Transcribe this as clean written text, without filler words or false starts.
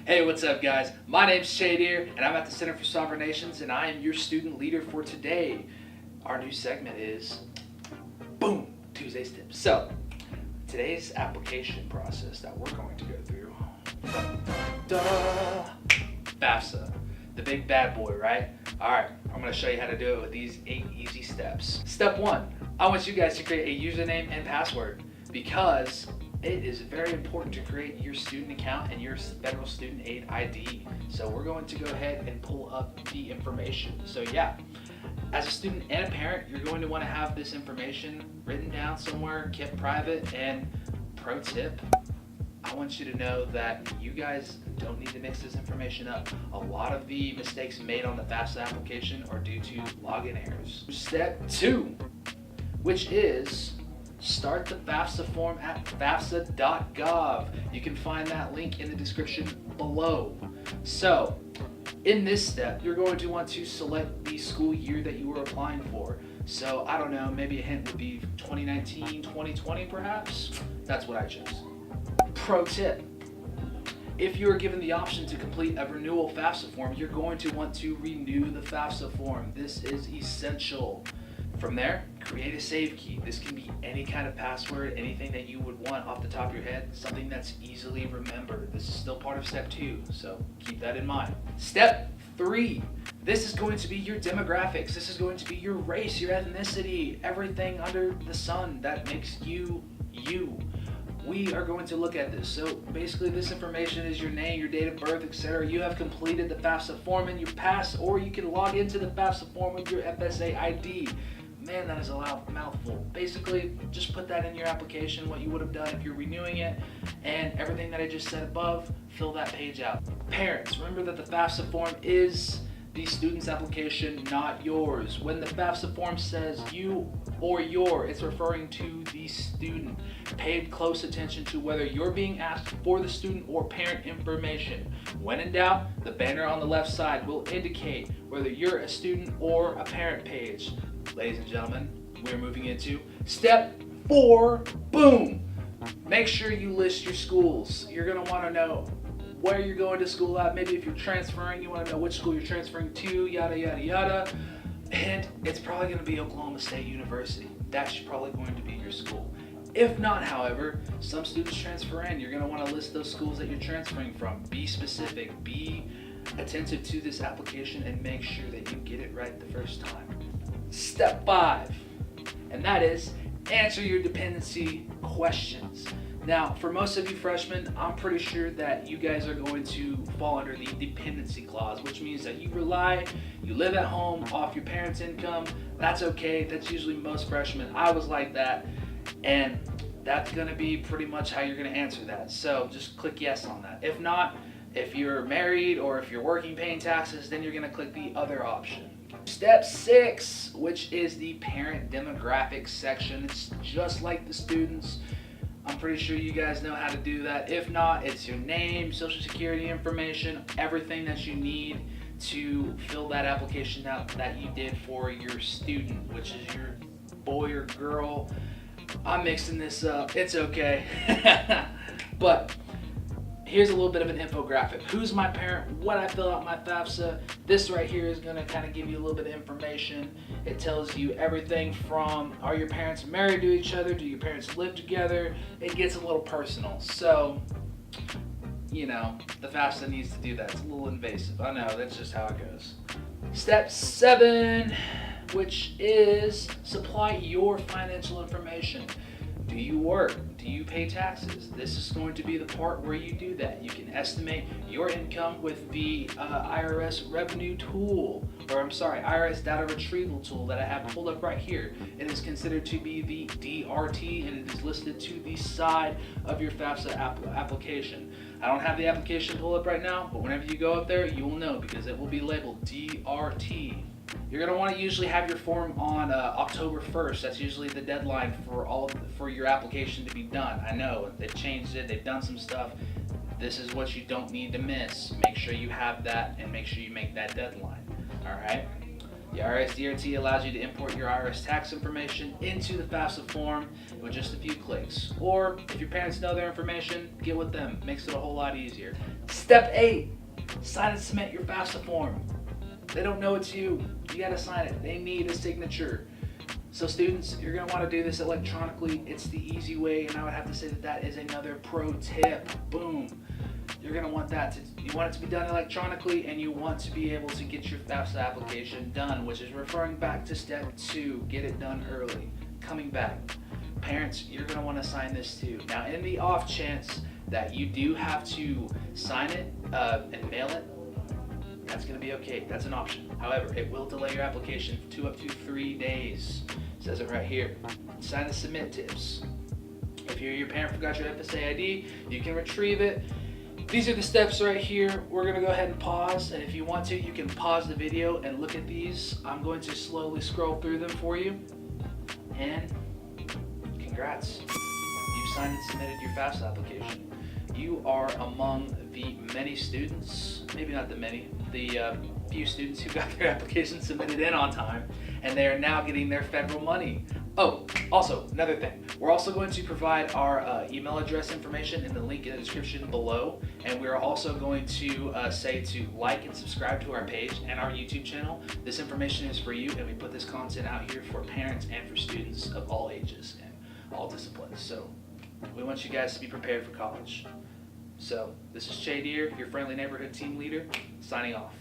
Hey, what's up, guys? My name's Shadir, and I'm at the Center for Sovereign Nations, and I am your student leader for today. Our new segment is Boom! Tuesday's Tips. So, today's application process that we're going to go through, FAFSA, the big bad boy, right? Alright, I'm going to show you how to do it with these 8 easy steps. Step 1, I want you guys to create a username and password because it is very important to create your student account and your federal student aid ID. So we're going to go ahead and pull up the information. So yeah, as a student and a parent, you're going to want to have this information written down somewhere, kept private. And pro tip, I want you to know that you guys don't need to mix this information up. A lot of the mistakes made on the FAFSA application are due to login errors. Step 2, which is start the FAFSA form at fafsa.gov. You can find that link in the description below. So, in this step, you're going to want to select the school year that you were applying for. So, I don't know, maybe a hint would be 2019, 2020 perhaps? That's what I chose. Pro tip, if you are given the option to complete a renewal FAFSA form, you're going to want to renew the FAFSA form. This is essential. From there, create a save key. This can be any kind of password, anything that you would want off the top of your head, something that's easily remembered. This is still part of step 2, so keep that in mind. Step 3, this is going to be your demographics. This is going to be your race, your ethnicity, everything under the sun that makes you you. We are going to look at this. So basically this information is your name, your date of birth, etc. You have completed the FAFSA form and you pass, or you can log into the FAFSA form with your FSA ID. Man, that is a mouthful. Basically, just put that in your application, what you would have done if you're renewing it, and everything that I just said above, fill that page out. Parents, remember that the FAFSA form is the student's application, not yours. When the FAFSA form says you or your, it's referring to the student. Pay close attention to whether you're being asked for the student or parent information. When in doubt, the banner on the left side will indicate whether you're a student or a parent page. Ladies and gentlemen, we're moving into step 4, boom! Make sure you list your schools. You're gonna wanna know where you're going to school at. Maybe if you're transferring, you wanna know which school you're transferring to, yada, yada, yada. And it's probably gonna be Oklahoma State University. That's probably going to be your school. If not, however, some students transfer in. You're gonna wanna list those schools that you're transferring from. Be specific, be attentive to this application, and make sure that you get it right the first time. Step 5, and that is answer your dependency questions. Now, for most of you freshmen, I'm pretty sure that you guys are going to fall under the dependency clause, which means that you live at home off your parents' income. That's okay. That's usually most freshmen. I was like that, and that's going to be pretty much how you're going to answer that. So just click yes on that. If not, if you're married or if you're working paying taxes, then you're going to click the other option. Step 6, which is the parent demographics section. It's just like the students. I'm pretty sure you guys know how to do that. If not, it's your name, social security information, everything that you need to fill that application out that you did for your student, which is your boy or girl. I'm mixing this up. It's okay. But here's a little bit of an infographic. Who's my parent? When I fill out my FAFSA, this right here is going to kind of give you a little bit of information. It tells you everything from, are your parents married to each other? Do your parents live together? It gets a little personal. So, you know, the FAFSA needs to do that. It's a little invasive. I know, that's just how it goes. Step 7, which is supply your financial information. Do you work? Do you pay taxes? This is going to be the part where you do that. You can estimate your income with the IRS revenue tool, IRS data retrieval tool that I have pulled up right here. It is considered to be the DRT, and it is listed to the side of your FAFSA application. I don't have the application pulled up right now, but whenever you go up there, you will know because it will be labeled DRT. You're going to want to usually have your form on October 1st. That's usually the deadline for your application to be done. I know they've changed it. They've done some stuff. This is what you don't need to miss. Make sure you have that and make sure you make that deadline. All right. The IRS DRT allows you to import your IRS tax information into the FAFSA form with just a few clicks. Or if your parents know their information, get with them. Makes it a whole lot easier. Step 8, sign and submit your FAFSA form. They don't know it's you. You gotta sign it. They need a signature. So students, you're gonna wanna do this electronically. It's the easy way, and I would have to say that that is another pro tip. Boom. You're gonna want you want it to be done electronically, and you want to be able to get your FAFSA application done, which is referring back to step 2, get it done early. Coming back. Parents, you're gonna wanna sign this too. Now, in the off chance that you do have to sign it and mail it, that's gonna be okay, that's an option. However, it will delay your application for up to 3 days. It says it right here. Sign the submit tips. If your parent forgot your FSA ID, you can retrieve it. These are the steps right here. We're gonna go ahead and pause, and if you want to, you can pause the video and look at these. I'm going to slowly scroll through them for you. And congrats, you signed and submitted your FAFSA application. You are among the many students, maybe not the many, the few students who got their application submitted in on time, and they are now getting their federal money. Oh, also, another thing, we're also going to provide our email address information in the link in the description below, and we're also going to say to like and subscribe to our page and our YouTube channel. This information is for you, and we put this content out here for parents and for students of all ages and all disciplines. So we want you guys to be prepared for college. So this is Che Deer, your friendly neighborhood team leader, signing off.